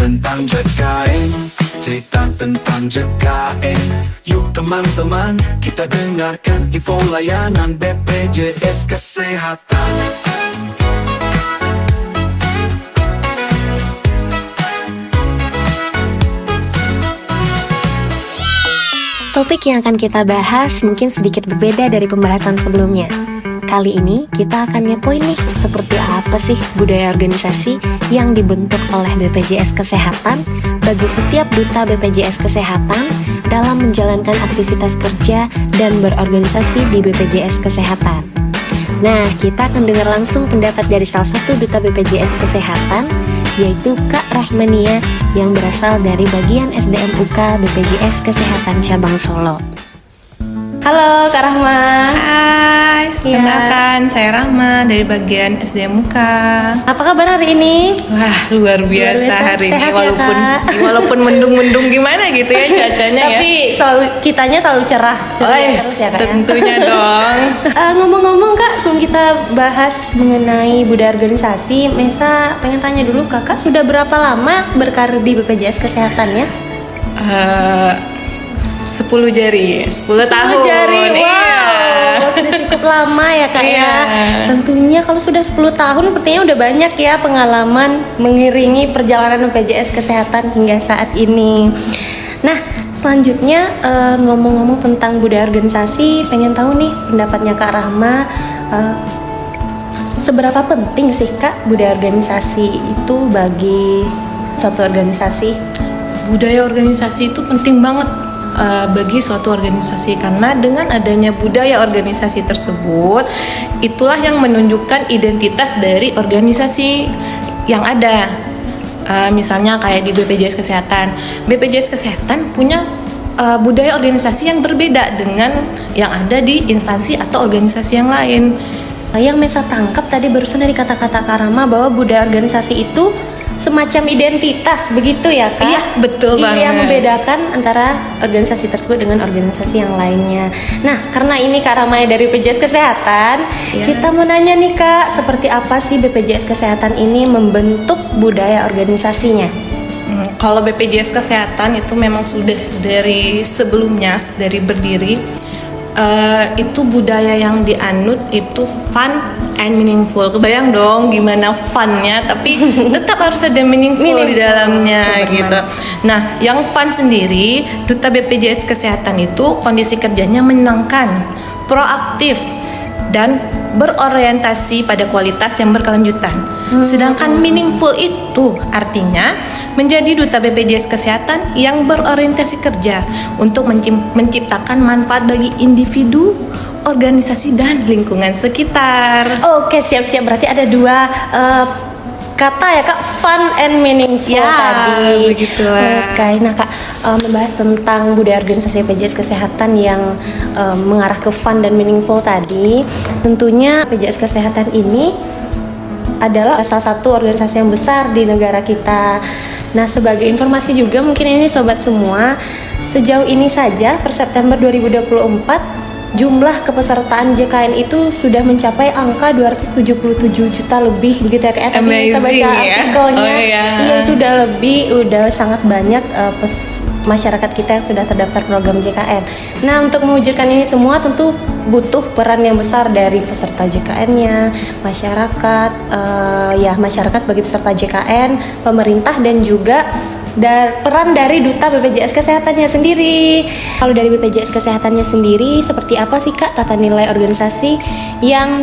tentang JKN, cerita tentang JKN. Yuk teman-teman, kita dengarkan info layanan BPJS Kesehatan. Topik yang akan kita bahas mungkin sedikit berbeda dari pembahasan sebelumnya. Kali ini kita akan ngepoin nih, seperti apa sih budaya organisasi yang dibentuk oleh BPJS Kesehatan bagi setiap duta BPJS Kesehatan dalam menjalankan aktivitas kerja dan berorganisasi di BPJS Kesehatan. Nah, kita akan dengar langsung pendapat dari salah satu duta BPJS Kesehatan, yaitu Kak Rahmania yang berasal dari bagian SDM UK BPJS Kesehatan Cabang Solo. Halo Kak Rahma. Hai, kenalkan saya Rahma dari bagian SDM Muka. Apa kabar hari ini? Wah, luar biasa hari ini, Sehat walaupun mendung-mendung gimana gitu ya cuacanya. Tapi kitanya selalu cerah terus ya Kak. Tentunya dong. Ngomong-ngomong Kak, sebelum kita bahas mengenai budaya organisasi, Mesa pengen tanya dulu, Kakak sudah berapa lama berkarir di BPJS Kesehatan ya? 10 jari, 10 tahun. 10 jari, wow, iya. Sudah cukup lama ya Kak Iya. ya. Tentunya kalau sudah 10 tahun sepertinya udah banyak ya pengalaman mengiringi perjalanan BPJS Kesehatan hingga saat ini. Nah, selanjutnya ngomong-ngomong tentang budaya organisasi, pengen tahu nih pendapatnya Kak Rahma, seberapa penting sih Kak budaya organisasi itu bagi suatu organisasi? Budaya organisasi itu penting banget bagi suatu organisasi, karena dengan adanya budaya organisasi tersebut, itulah yang menunjukkan identitas dari organisasi yang ada. Misalnya kayak di BPJS Kesehatan, BPJS Kesehatan punya budaya organisasi yang berbeda dengan yang ada di instansi atau organisasi yang lain. Yang Mesa tangkap tadi barusan dari kata-kata Kak Rahma bahwa budaya organisasi itu semacam identitas, begitu ya Kak? Iya, betul banget. Yang membedakan antara organisasi tersebut dengan organisasi yang lainnya. Nah, karena ini Kak Ramai dari BPJS Kesehatan, kita mau nanya nih Kak, seperti apa sih BPJS Kesehatan ini membentuk budaya organisasinya? Kalau BPJS Kesehatan itu memang sudah dari sebelumnya, dari berdiri, itu budaya yang dianut itu fun and meaningful. Kebayang dong gimana funnya, tapi tetap harus ada meaningful di dalamnya gitu. Nah, yang fun sendiri, duta BPJS Kesehatan itu kondisi kerjanya menyenangkan, proaktif, dan berorientasi pada kualitas yang berkelanjutan. Sedangkan meaningful itu artinya menjadi duta BPJS Kesehatan yang berorientasi kerja untuk menciptakan manfaat bagi individu, organisasi, dan lingkungan sekitar. Oke, siap-siap. Berarti ada dua kata ya Kak, fun and meaningful Ya, tadi. begitulah. Oke, nah Kak, membahas tentang budaya organisasi BPJS Kesehatan yang mengarah ke fun dan meaningful tadi. Tentunya BPJS Kesehatan ini adalah salah satu organisasi yang besar di negara kita. Nah, sebagai informasi juga mungkin ini sobat semua, sejauh ini saja per September 2024 jumlah kepesertaan JKN itu sudah mencapai angka 277 juta lebih, begitu ya Kak? Tapi kita baca ya? artikelnya, iya itu udah lebih, udah sangat banyak masyarakat kita yang sudah terdaftar program JKN. Nah, untuk mewujudkan ini semua tentu butuh peran yang besar dari peserta JKN-nya, masyarakat, masyarakat sebagai peserta JKN, pemerintah, dan juga peran dari duta BPJS Kesehatannya sendiri. Kalau dari BPJS Kesehatannya sendiri, seperti apa sih Kak tata nilai organisasi yang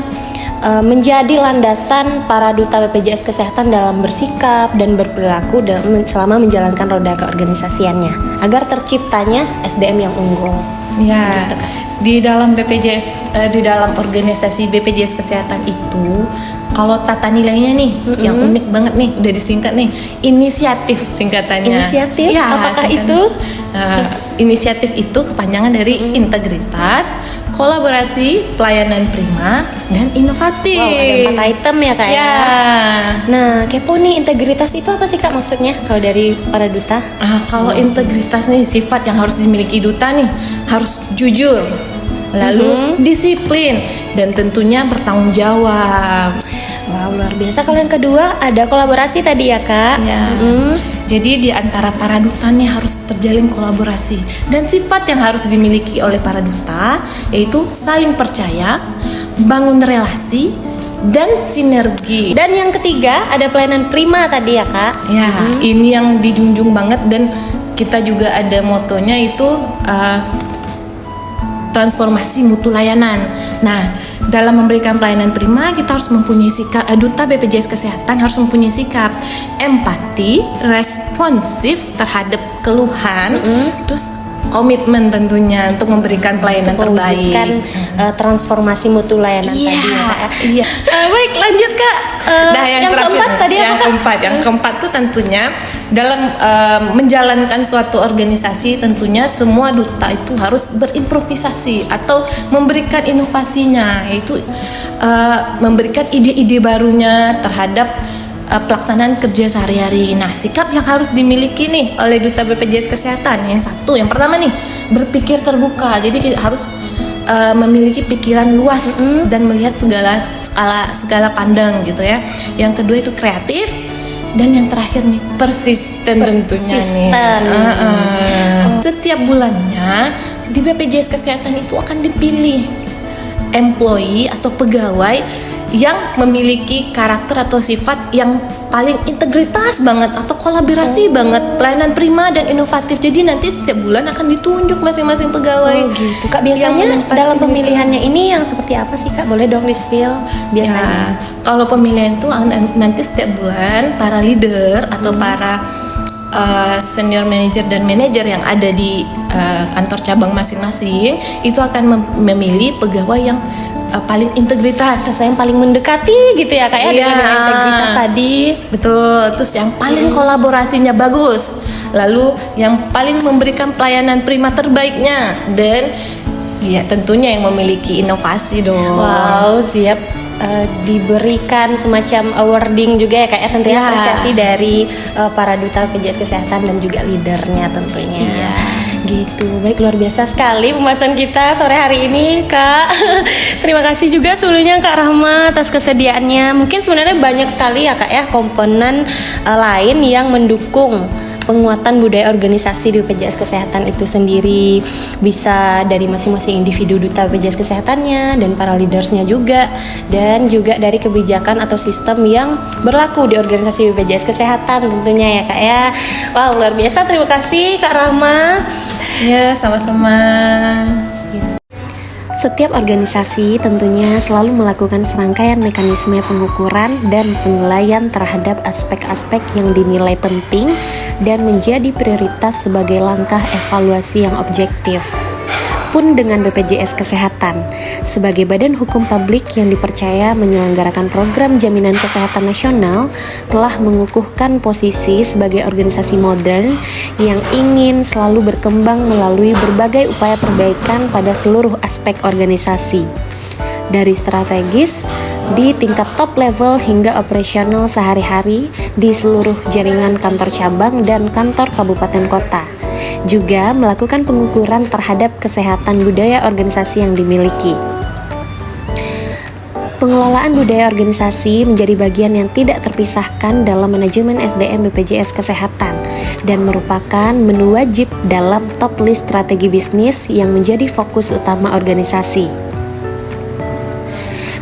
menjadi landasan para duta BPJS Kesehatan dalam bersikap dan berperilaku selama menjalankan roda keorganisasiannya agar terciptanya SDM yang unggul? Ya, di dalam di dalam organisasi BPJS Kesehatan itu, kalau tata nilainya nih yang unik banget nih, udah disingkat nih, inisiatif singkatannya. Inisiatif? Ya, apakah itu? Inisiatif itu kepanjangan dari integritas, kolaborasi, pelayanan prima, dan inovatif. Wow, ada 4 item ya Kak ya. Nah, kepo nih, integritas itu apa sih Kak maksudnya kalau dari para duta? Kalau integritas nih sifat yang harus dimiliki duta nih, harus jujur, lalu disiplin, dan tentunya bertanggung jawab. Wow, luar biasa. Kalau yang kedua ada kolaborasi tadi ya Kak. Ya. Jadi di antara para duta nih harus terjalin kolaborasi, dan sifat yang harus dimiliki oleh para duta yaitu saling percaya, bangun relasi, dan sinergi. Dan yang ketiga ada pelayanan prima tadi ya Kak. Ya, ini yang dijunjung banget, dan kita juga ada motonya itu transformasi mutu layanan. Nah, dalam memberikan pelayanan prima kita harus mempunyai sikap, duta BPJS Kesehatan harus mempunyai sikap empati, responsif terhadap keluhan, terus komitmen tentunya untuk memberikan pelayanan terbaik. Mewujudkan transformasi mutu layanan Iya, tadi ya Kak. iya. Baik, lanjut Kak. Nah, yang terakhir, keempat tadi apa Kak? Yang keempat tuh tentunya dalam menjalankan suatu organisasi, tentunya semua duta itu harus berimprovisasi atau memberikan inovasinya, yaitu memberikan ide-ide barunya terhadap pelaksanaan kerja sehari-hari. Nah, sikap yang harus dimiliki nih oleh duta BPJS Kesehatan yang pertama nih, berpikir terbuka. Jadi kita harus memiliki pikiran luas dan melihat segala pandang gitu ya. Yang kedua itu kreatif, dan yang terakhir nih persisten tentunya nih. Setiap bulannya di BPJS Kesehatan itu akan dipilih employee atau pegawai yang memiliki karakter atau sifat yang paling integritas banget atau kolaborasi banget, pelayanan prima dan inovatif. Jadi nanti setiap bulan akan ditunjuk masing-masing pegawai. Oh gitu. Kak, biasanya dalam pemilihannya ini yang seperti apa sih Kak? Boleh dong di-spill biasanya? Ya, kalau pemilihan itu nanti setiap bulan para leader atau para senior manager dan manajer yang ada di kantor cabang masing-masing itu akan memilih pegawai yang paling integritas, Sesuai yang paling mendekati gitu ya Kak ya, dengan integritas tadi. Betul. Terus yang paling kolaborasinya bagus, lalu yang paling memberikan pelayanan prima terbaiknya, dan ya tentunya yang memiliki inovasi dong. Wow, siap. Diberikan semacam awarding juga ya Kak ya, tentunya apresiasi dari para duta BPJS Kesehatan dan juga leadernya tentunya. Gitu. Baik, luar biasa sekali pembahasan kita sore hari ini Kak. Terima kasih juga sebelumnya Kak Rahma atas kesediaannya. Mungkin sebenarnya banyak sekali ya Kak ya komponen lain yang mendukung penguatan budaya organisasi di BPJS Kesehatan itu sendiri. Bisa dari masing-masing individu duta BPJS Kesehatannya dan para leadersnya juga, dan juga dari kebijakan atau sistem yang berlaku di organisasi BPJS Kesehatan tentunya ya Kak ya. Wow, luar biasa. Terima kasih Kak Rahma. Ya, sama-sama. Setiap organisasi tentunya selalu melakukan serangkaian mekanisme pengukuran dan penilaian terhadap aspek-aspek yang dinilai penting dan menjadi prioritas sebagai langkah evaluasi yang objektif. Pun dengan BPJS Kesehatan, sebagai badan hukum publik yang dipercaya menyelenggarakan program jaminan kesehatan nasional, telah mengukuhkan posisi sebagai organisasi modern yang ingin selalu berkembang melalui berbagai upaya perbaikan pada seluruh aspek organisasi. Dari strategis, di tingkat top level hingga operasional sehari-hari di seluruh jaringan kantor cabang dan kantor kabupaten kota. Juga melakukan pengukuran terhadap kesehatan budaya organisasi yang dimiliki. Pengelolaan budaya organisasi menjadi bagian yang tidak terpisahkan dalam manajemen SDM BPJS Kesehatan dan merupakan menu wajib dalam top list strategi bisnis yang menjadi fokus utama organisasi.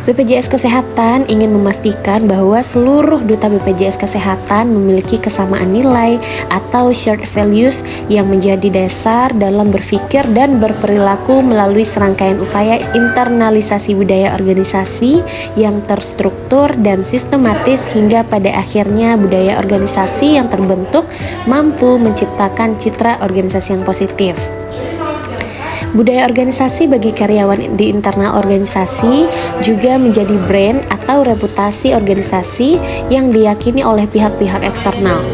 BPJS Kesehatan ingin memastikan bahwa seluruh duta BPJS Kesehatan memiliki kesamaan nilai atau shared values yang menjadi dasar dalam berpikir dan berperilaku melalui serangkaian upaya internalisasi budaya organisasi yang terstruktur dan sistematis hingga pada akhirnya budaya organisasi yang terbentuk mampu menciptakan citra organisasi yang positif. Budaya organisasi bagi karyawan di internal organisasi juga menjadi brand atau reputasi organisasi yang diyakini oleh pihak-pihak eksternal.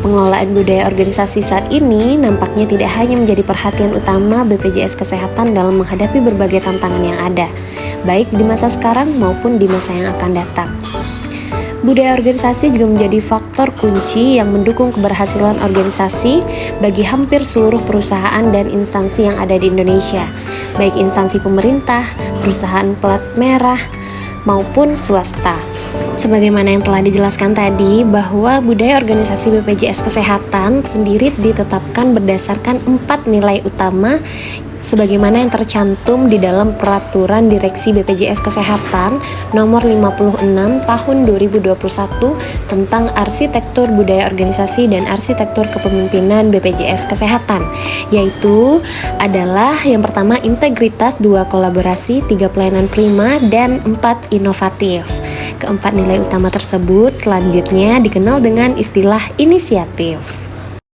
Pengelolaan budaya organisasi saat ini nampaknya tidak hanya menjadi perhatian utama BPJS Kesehatan dalam menghadapi berbagai tantangan yang ada, baik di masa sekarang maupun di masa yang akan datang. Budaya organisasi juga menjadi faktor kunci yang mendukung keberhasilan organisasi bagi hampir seluruh perusahaan dan instansi yang ada di Indonesia, baik instansi pemerintah, perusahaan plat merah, maupun swasta. sebagaimana yang telah dijelaskan tadi, bahwa budaya organisasi BPJS Kesehatan sendiri ditetapkan berdasarkan 4 nilai utama sebagaimana yang tercantum di dalam Peraturan Direksi BPJS Kesehatan Nomor 56 Tahun 2021 tentang Arsitektur Budaya Organisasi dan Arsitektur Kepemimpinan BPJS Kesehatan, yaitu adalah yang pertama integritas, 2 kolaborasi, 3 pelayanan prima, dan 4 inovatif. Keempat nilai utama tersebut selanjutnya dikenal dengan istilah inisiatif.